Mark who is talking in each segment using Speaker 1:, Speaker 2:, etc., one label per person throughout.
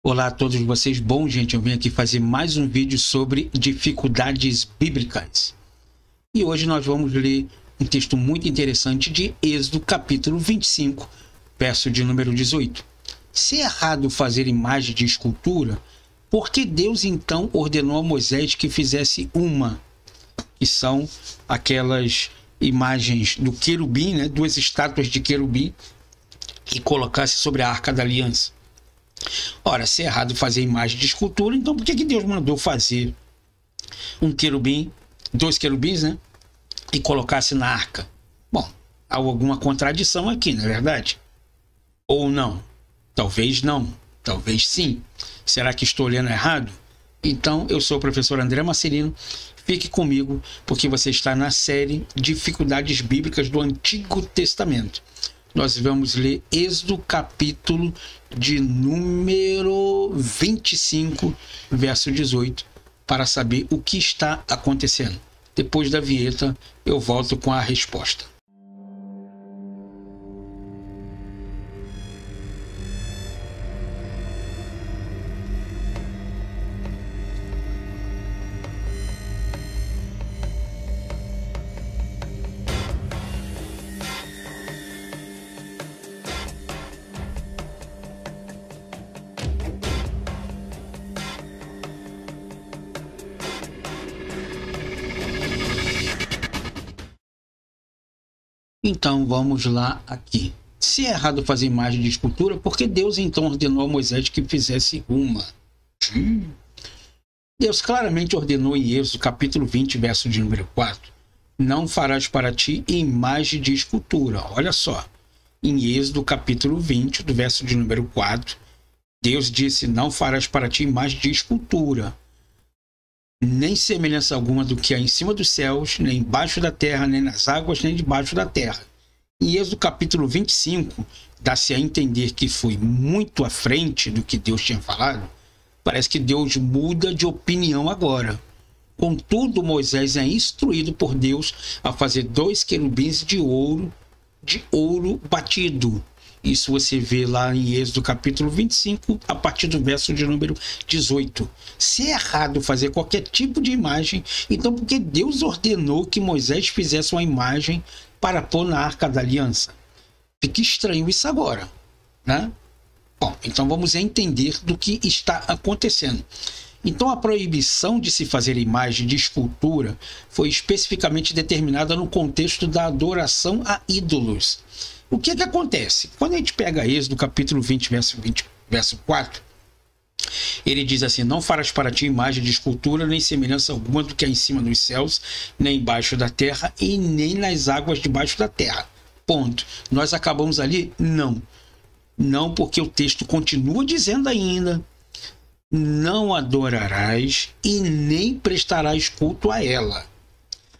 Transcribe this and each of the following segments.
Speaker 1: Olá a todos vocês. Bom, gente, eu vim aqui fazer mais um vídeo sobre dificuldades bíblicas. E hoje nós vamos ler um texto muito interessante de Êxodo, capítulo 25, verso de número 18. Se é errado fazer imagem de escultura, por que Deus então ordenou a Moisés que fizesse uma? Que são aquelas imagens do querubim, né? Duas estátuas de querubim, e colocasse sobre a Arca da Aliança. Ora, se é errado fazer imagem de escultura, então por que Deus mandou fazer um querubim, dois querubins, né? E colocasse na arca? Bom, há alguma contradição aqui, não é verdade? Ou não? Talvez não, talvez sim. Será que estou olhando errado? Então, eu sou o professor André Marcelino. Fique comigo, porque você está na série Dificuldades Bíblicas do Antigo Testamento. Nós vamos ler Êxodo capítulo de número 25, verso 18, para saber o que está acontecendo. Depois da vinheta, eu volto com a resposta. Então vamos lá aqui. Se é errado fazer imagem de escultura, por que Deus então ordenou a Moisés que fizesse uma? Deus claramente ordenou em Êxodo capítulo 20, verso de número 4. Não farás para ti imagem de escultura. Olha só. Em Êxodo capítulo 20, do verso de número 4, Deus disse: não farás para ti imagem de escultura, nem semelhança alguma do que há em cima dos céus, nem embaixo da terra, nem nas águas, nem debaixo da terra. Em Êxodo capítulo 25, dá-se a entender que foi muito à frente do que Deus tinha falado. Parece que Deus muda de opinião agora. Contudo, Moisés é instruído por Deus a fazer dois querubins de ouro batido. Isso você vê lá em Êxodo capítulo 25, a partir do verso de número 18. Se é errado fazer qualquer tipo de imagem, então por que Deus ordenou que Moisés fizesse uma imagem para pôr na Arca da Aliança? Fica estranho isso agora, né? Bom, então vamos entender do que está acontecendo. Então a proibição de se fazer imagem de escultura foi especificamente determinada no contexto da adoração a ídolos. O que acontece? Quando a gente pega Êxodo capítulo 20, verso 4, ele diz assim: não farás para ti imagem de escultura, nem semelhança alguma do que há em cima dos céus, nem embaixo da terra, e nem nas águas debaixo da terra. Ponto. Nós acabamos ali? Não. Não, porque o texto continua dizendo ainda: não adorarás e nem prestarás culto a ela.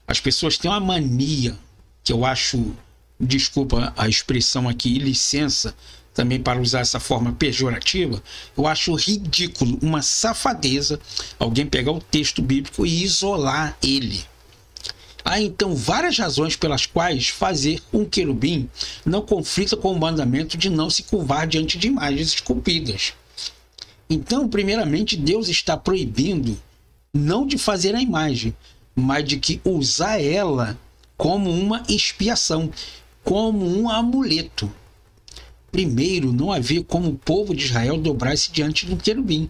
Speaker 1: As pessoas têm uma mania, que eu acho, desculpa a expressão aqui, e licença também para usar essa forma pejorativa, eu acho ridículo, uma safadeza, alguém pegar o texto bíblico e isolar ele. Há então várias razões pelas quais fazer um querubim não conflita com o mandamento de não se curvar diante de imagens esculpidas. Então, primeiramente, Deus está proibindo não de fazer a imagem, mas de que usar ela como uma expiação, como um amuleto. Primeiro, não havia como o povo de Israel dobrar-se diante do querubim,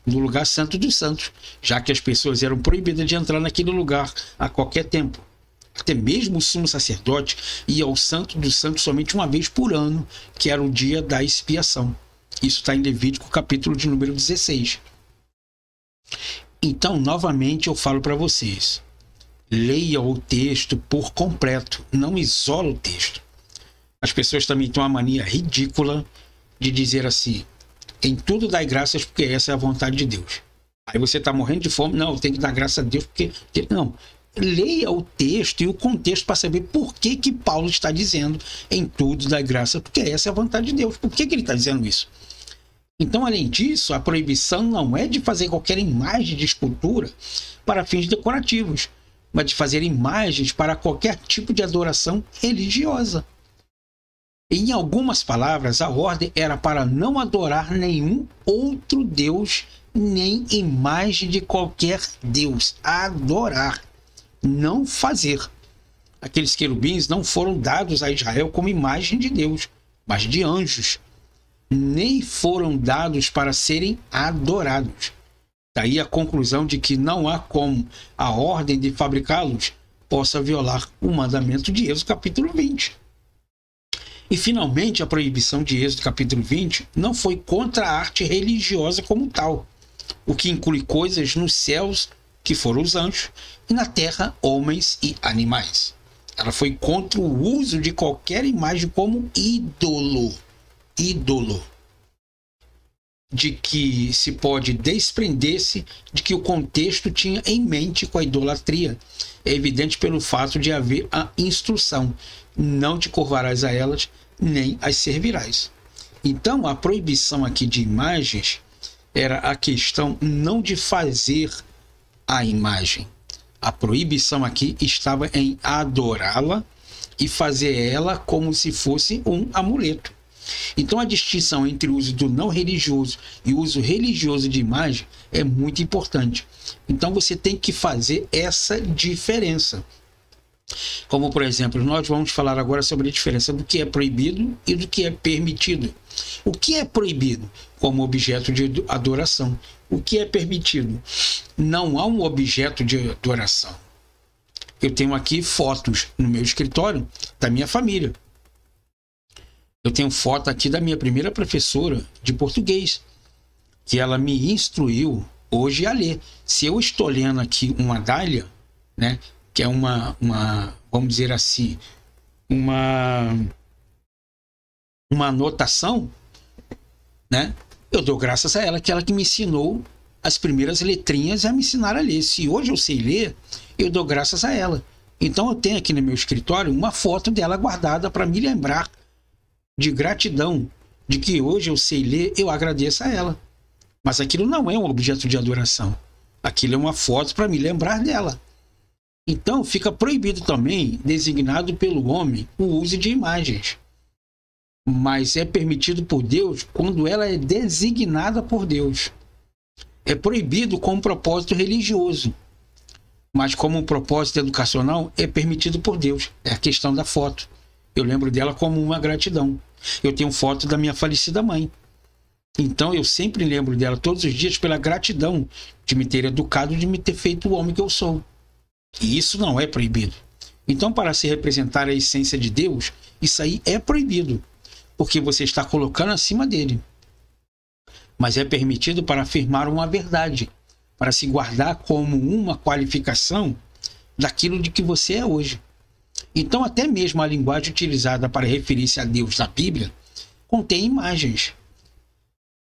Speaker 1: no lugar santo dos santos, já que as pessoas eram proibidas de entrar naquele lugar a qualquer tempo. Até mesmo o sumo sacerdote ia ao santo dos santos somente uma vez por ano, que era o dia da expiação. Isso está em Levítico capítulo de número 16. Então, novamente, eu falo para vocês: leia o texto por completo, não isola o texto. As pessoas também têm uma mania ridícula de dizer assim: em tudo dai graças porque essa é a vontade de Deus. Aí você está morrendo de fome, não, tem que dar graças a Deus porque... Não, leia o texto e o contexto para saber por que Paulo está dizendo em tudo dai graças porque essa é a vontade de Deus. Por que ele está dizendo isso? Então, além disso, a proibição não é de fazer qualquer imagem de escultura para fins decorativos, mas de fazer imagens para qualquer tipo de adoração religiosa. Em algumas palavras, a ordem era para não adorar nenhum outro Deus, nem imagem de qualquer Deus. Adorar, não fazer. Aqueles querubins não foram dados a Israel como imagem de Deus, mas de anjos. Nem foram dados para serem adorados. Daí a conclusão de que não há como a ordem de fabricá-los possa violar o mandamento de Êxodo capítulo 20. E finalmente a proibição de Êxodo capítulo 20 não foi contra a arte religiosa como tal, o que inclui coisas nos céus, que foram os anjos, e na terra, homens e animais. Ela foi contra o uso de qualquer imagem como ídolo. De que se pode desprender-se de que o contexto tinha em mente com a idolatria. É evidente pelo fato de haver a instrução: não te curvarás a elas, nem as servirás. Então, a proibição aqui de imagens era a questão não de fazer a imagem. A proibição aqui estava em adorá-la e fazer ela como se fosse um amuleto. Então, a distinção entre o uso do não religioso e o uso religioso de imagem é muito importante. Então, você tem que fazer essa diferença. Como, por exemplo, nós vamos falar agora sobre a diferença do que é proibido e do que é permitido. O que é proibido como objeto de adoração? O que é permitido? Não há um objeto de adoração. Eu tenho aqui fotos no meu escritório da minha família. Eu tenho foto aqui da minha primeira professora de português, que ela me instruiu hoje a ler. Se eu estou lendo aqui uma dália, né, que é uma vamos dizer assim, uma anotação, né, eu dou graças a ela, que ela que me ensinou as primeiras letrinhas a me ensinar a ler. Se hoje eu sei ler, eu dou graças a ela. Então eu tenho aqui no meu escritório uma foto dela guardada para me lembrar de gratidão, de que hoje eu sei ler, eu agradeço a ela. Mas aquilo não é um objeto de adoração. Aquilo é uma foto para me lembrar dela. Então fica proibido também, designado pelo homem, o uso de imagens. Mas é permitido por Deus quando ela é designada por Deus. É proibido com um propósito religioso. Mas como um propósito educacional, é permitido por Deus. É a questão da foto. Eu lembro dela como uma gratidão. Eu tenho foto da minha falecida mãe. Então eu sempre lembro dela todos os dias pela gratidão de me ter educado, de me ter feito o homem que eu sou. E isso não é proibido. Então, para se representar a essência de Deus, isso aí é proibido, porque você está colocando acima dele. Mas é permitido para afirmar uma verdade, para se guardar como uma qualificação daquilo de que você é hoje. Então, até mesmo a linguagem utilizada para referir-se a Deus na Bíblia contém imagens.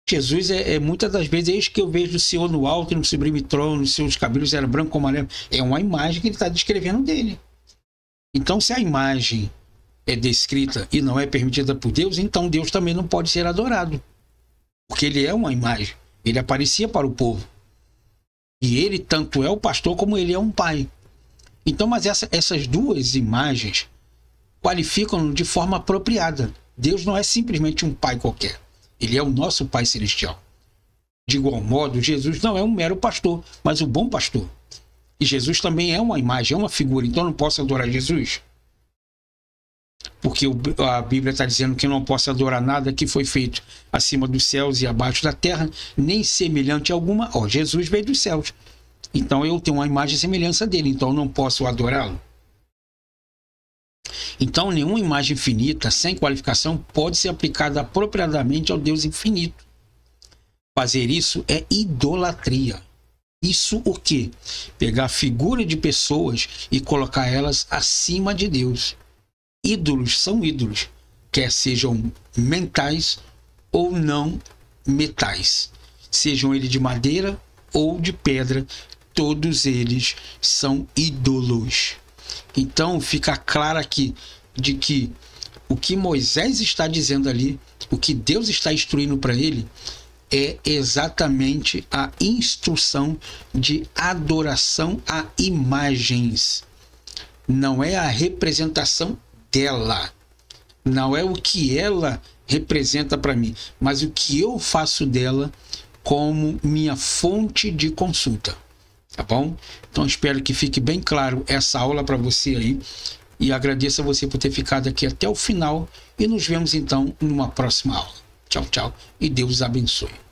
Speaker 1: Jesus muitas das vezes, eis que eu vejo o Senhor no alto e no sublime trono, os seus cabelos eram brancos como a neve. É uma imagem que ele está descrevendo dele. Então, se a imagem é descrita e não é permitida por Deus, então Deus também não pode ser adorado. Porque ele é uma imagem. Ele aparecia para o povo. E ele tanto é o pastor como ele é um pai. Então, mas essas duas imagens qualificam-no de forma apropriada. Deus não é simplesmente um pai qualquer. Ele é o nosso Pai Celestial. De igual modo, Jesus não é um mero pastor, mas um bom pastor. E Jesus também é uma imagem, é uma figura. Então eu não posso adorar Jesus? Porque a Bíblia está dizendo que eu não posso adorar nada que foi feito acima dos céus e abaixo da terra, nem semelhante alguma. Jesus veio dos céus. Então eu tenho uma imagem e semelhança dele, então eu não posso adorá-lo. Então nenhuma imagem finita, sem qualificação, pode ser aplicada apropriadamente ao Deus infinito. Fazer isso é idolatria. Isso o quê? Pegar a figura de pessoas e colocar elas acima de Deus. Ídolos são ídolos, quer sejam mentais ou não metais. Sejam eles de madeira ou de pedra, todos eles são ídolos. Então fica claro aqui de que o que Moisés está dizendo ali, o que Deus está instruindo para ele, é exatamente a instrução de adoração a imagens. Não é a representação dela, Não é o que ela representa para mim, mas o que eu faço dela como minha fonte de consulta. Tá bom? Então espero que fique bem claro essa aula para você aí. E agradeço a você por ter ficado aqui até o final. E nos vemos então numa próxima aula. Tchau, tchau. E Deus abençoe.